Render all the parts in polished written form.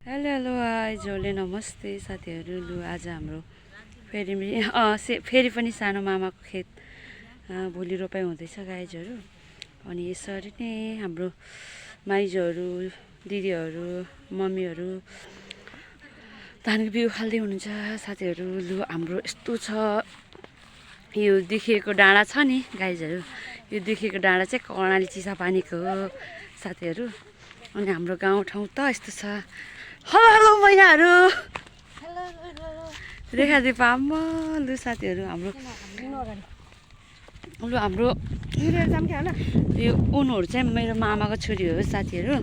Hello hello आइजोले नमस्ते साथीहरू। लु आज हाम्रो फेरि पनि सानो मामाको खेत भोलि रोपाइ हुँदैछ गाइजहरू। अनि यसरी नै हाम्रो माइजहरू दिदीहरू मम्मीहरू धानको बिउ खाल्दै हुनुहुन्छ साथीहरू। लु हाम्रो यस्तो छ, यो देखिएको डाँडा छ नि गाइजहरू, यो देखिएको डाँडा चाहिँ कर्णाली चिसापानीको हो साथीहरू। अनि हाम्रो गाउँठाउँ त यस्तो छ। हेलो हेलो मैयाहरू, रेखादीप आम्मा। लु साथीहरू हाम्रो यो उनीहरू चाहिँ मेरो मामाको छोरी हो साथीहरू।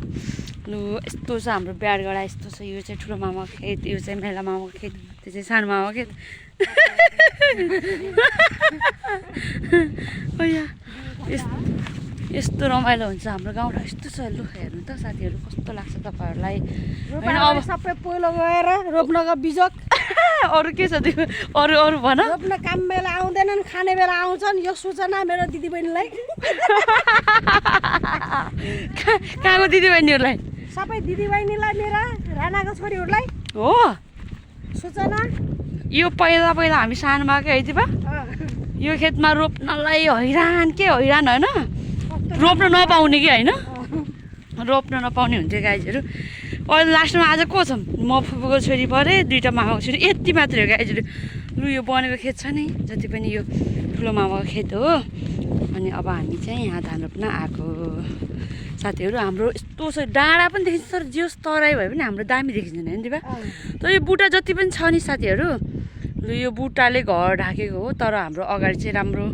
लु यस्तो छ हाम्रो ब्याडगडा, यस्तो छ। यो चाहिँ ठुलो मामाको खेत, यो चाहिँ मेला मामाको खेत, त्यो चाहिँ सानो मामाको खेत। यस्तो रमाइलो हुन्छ हाम्रो गाउँमा, यस्तो छ। लु हेर्नु त साथीहरू कस्तो लाग्छ तपाईँहरूलाई। होइन अब सबै पहिलो गएर रोप्नको बिजोक अरू के छ त्यो, अरू भन। रोप्न काम बेला आउँदैनन्, खाने बेला आउँछन्। यो सूचना मेरो दिदीबहिनीलाई, कहाँको दिदीबहिनीहरूलाई? सबै दिदीबहिनीलाई, मेरा राणाको छोरीहरूलाई हो सूचना। यो पहिला हामी सानोमा के है बा, यो खेतमा रोप्नलाई हैरान होइन, रोप्न नपाउने कि होइन, रोप्न नपाउने हुन्थ्यो गाइजहरू। अहिले लास्टमा आज को छ? म फुपूको छोरी परे, दुईवटा मामाको छोरी, यति मात्रै हो गाइजहरू। लु यो बनेको खेत छ नि, जति पनि यो ठुलो मामाको खेत हो। अनि अब हामी चाहिँ यहाँ धान रोप्न आएको साथीहरू। हाम्रो यस्तो छ, डाँडा पनि देखिन्छ तर जियोस् तराई भए पनि हाम्रो दामी देखिँदैन नि दिबा। तर यो बुट्टा जति पनि छ नि साथीहरू, लु यो बुट्टाले घर ढाकेको हो। तर हाम्रो अगाडि चाहिँ राम्रो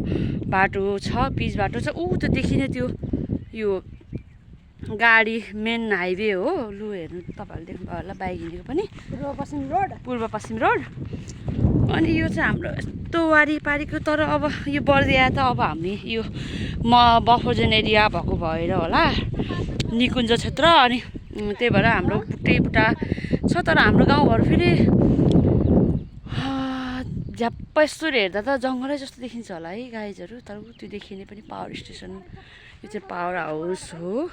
बाटो छ, पिच बाटो छ। ऊ त्यो देखिने त्यो यो गाडी मेन हाइवे हो। लु हेर्नु तपाईँहरूले देख्नुभयो होला, बाइक हिँडेको पनि पूर्व पश्चिम रोड। अनि यो चाहिँ हाम्रो यस्तो वारिपारीको। तर अब यो बर्दिया त अब हामी यो बफोजन एरिया भएको भएर होला, निकुञ्ज क्षेत्र। अनि त्यही भएर हाम्रो बुट्टा छ। तर हाम्रो गाउँघर फेरि झ्याप्प यस्तो हेर्दा त जङ्गलै जस्तो देखिन्छ होला है गाइजहरू। तर त्यो देखिने पनि पावर स्टेसन, यो चाहिँ पावर हाउस हो,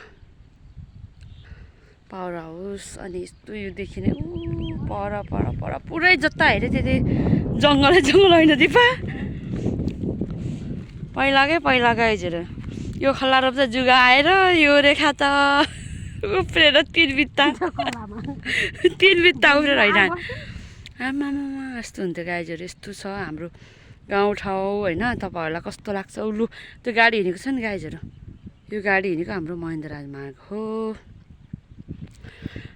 पावर हाउस। अनि यस्तो यो देखिने पर पुरै जता हेऱ्यो त्यति जङ्गलै होइन दिपा। पहिला गाइजहरू यो खल्ला रोप्दा जुगा आएर यो रेखा त उफ्रेर तिन बित्ता उफ्रेर होइन आमामा यस्तो हुन्थ्यो गाइजहरू। यस्तो छ हाम्रो गाउँठाउँ होइन। तपाईँहरूलाई कस्तो लाग्छ? लु त्यो गाडी हिँडेको छ नि गाइजहरू, यो गाडी हिँडेको हाम्रो महेन्द्र राजमार्ग हो।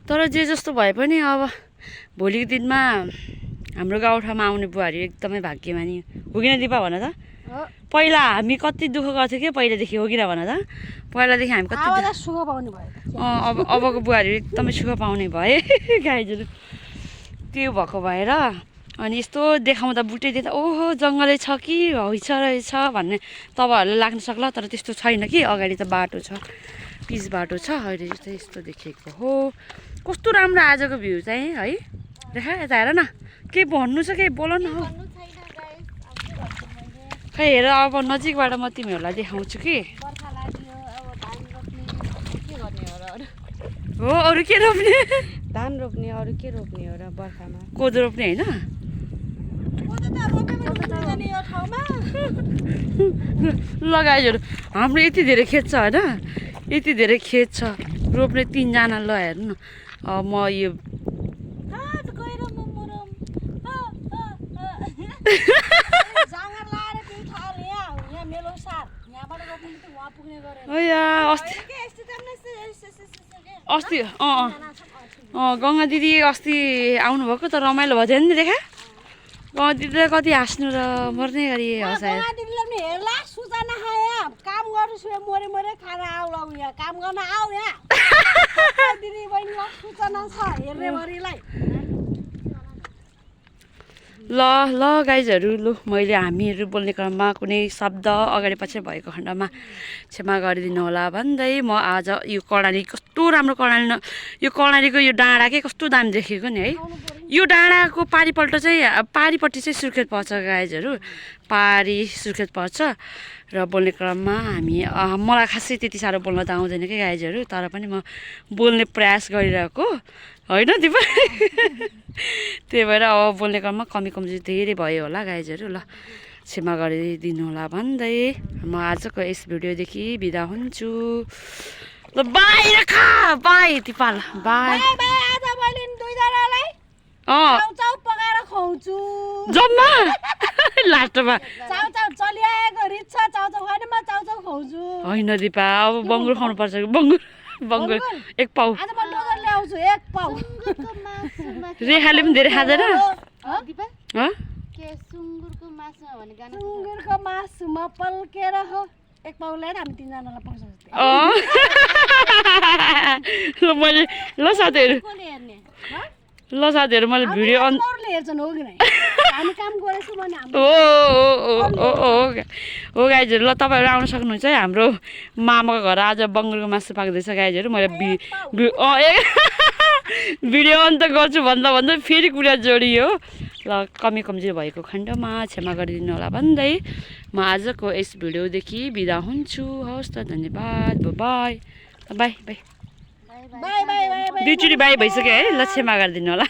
तर जे जस्तो भए पनि अब भोलिको दिनमा हाम्रो गाउँठाउँमा आउने बुहारी एकदमै भाग्यमानी हो किन दिपा भन त? पहिला हामी कति दुःख गर्थ्यौँ कि पहिलादेखि, हो किन भन त? पहिलादेखि हामी कति सुख पाउने भयो। अबको बुहारी एकदमै सुख पाउने भए गाइजहरू। त्यो भएको भएर अनि यस्तो देखाउँदा बुट्टै देख्दा ओहो जङ्गलै छ कि रहेछ भन्ने तपाईँहरूलाई लाग्न सक्ला। तर त्यस्तो छैन कि, अगाडि त बाटो छ, पिच बाटो छ। अहिले चाहिँ यस्तो देखेको हो। कस्तो राम्रो आजको भ्यू चाहिँ है। रेखा यता हेर न, केही भन्नु छ, केही बोल न हौ। खै हेर अब नजिकबाट म तिमीहरूलाई देखाउँछु कि हो। अरू के रोप्ने? धान रोप्ने, अरू के रोप्ने हो र बर्खामा? कोदो रोप्ने होइन? लगाइहरू हाम्रो यति धेरै खेत छ होइन, यति धेरै खेत छ रोप्ने। 3जना ल हेर्नु न। म यो अस्ति गङ्गा दिदी अस्ति आउनुभएको त रमाइलो भयो नि रेखा। गङ्गा दिदीलाई कति हाँस्नु र मर्ने गरी हँसायो। काम गर्छु मरे खाना आउला यहाँ काम गर्न आऊ यहाँ दिदी बहिनीलाई सूचना छ हेर्ने भरिलाई। ल गाइजहरू, लु मैले हामीहरू बोल्ने क्रममा कुनै शब्द अगाडि पछि भएको खण्डमा क्षमा गरिदिनु होला भन्दै म आज यो कर्णाली कस्तो राम्रो यो कर्णालीको यो डाँडा के कस्तो दामी देखेको नि है। यो डाँडाको पारिपट्टि चाहिँ सुर्खेत पर्छ गाइजहरू, पारी सुर्खेत पर्छ। र बोल्ने क्रममा मलाई खासै त्यति साह्रो बोल्न त आउँदैन कि गाइजहरू। तर पनि म बोल्ने प्रयास गरिरहेको होइन दिपा त्यही भएर अब बोल्ने क्रममा कमी कमजोरी धेरै भयो होला गाइजहरू ल क्षमा गरिदिनु होला भन्दै म आजको यस भिडियोदेखि बिदा हुन्छु ल बाई खा by Dipal by bye by आज मैले नि दुईजनालाई चाउचाउ पकाएर खुवाउँछु जम्मा लास्टमा चाउचाउ चलिआएको रिच छ चाउचाउ खाने म चाउचाउ खुवाउँछु होइन दिपा अब बङ्गुर खानु पर्छ बङ्गुर एक पाउ आज म डोजर ल्याउँछु एक पाउ रेखाले पनि धेरै खाँदैन सुँगुरको मासुमा पल्केर हो एक पाउ ल्याएर हामी तिनजनालाई पाउँछ जस्तै ल मैले ल साथीहरू मैले भिडियो अरूले हेर्छन् हो कि नै हामी काम गरेछौँ भने हो गाइजहरू ल तपाईँहरू आउन सक्नुहुन्छ है हाम्रो मामाको घर आज बङ्गुरको मासु पाक्दैछ गाइजहरू मैले भिडियो अन्त गर्छु भन्दा फेरि कुरा जोडियो ल कमी कमजोरी भएको खण्डमा क्षमा गरिदिनु होला भन्दै म आजको यस भिडियोदेखि बिदा हुन्छु हवस् त धन्यवाद bye bye bye bye bye bye दुईचोटि बाई भइसक्यो है ल क्षमा गरिदिनु होला